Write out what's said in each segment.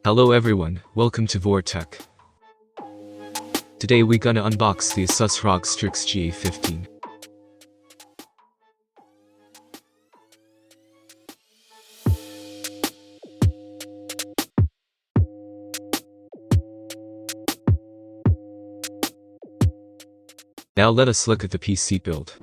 Hello everyone, welcome to Vortech. Today we gonna unbox the Asus ROG Strix GA15. Now let us look at the PC build.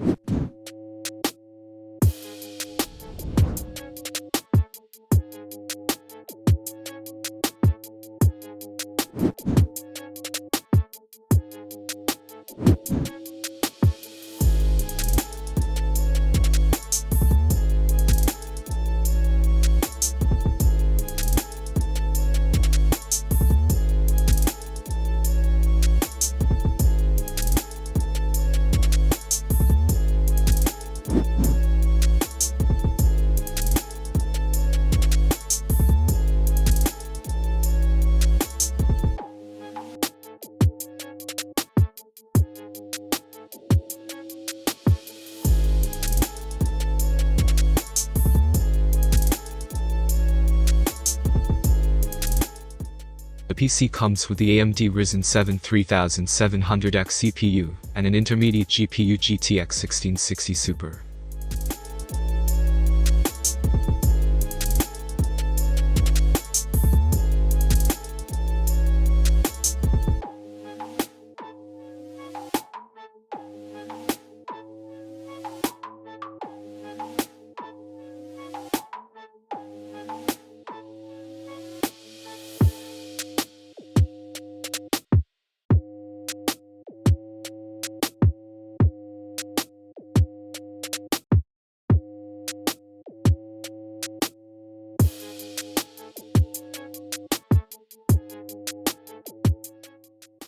The PC comes with the AMD Ryzen 7 3700X CPU and an intermediate GPU GTX 1660 Super.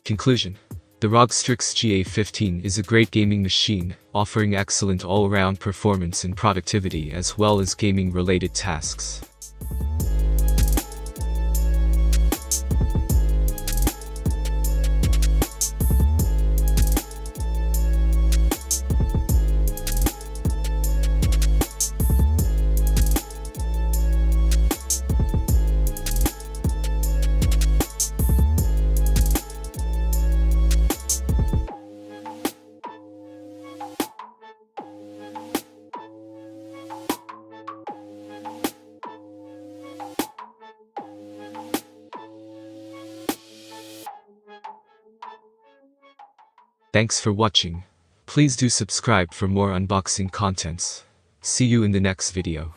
Conclusion: the ROG Strix GA15 is a great gaming machine, offering excellent all-around performance and productivity as well as gaming-related tasks. Thanks for watching. Please do subscribe for more unboxing contents. See you in the next video.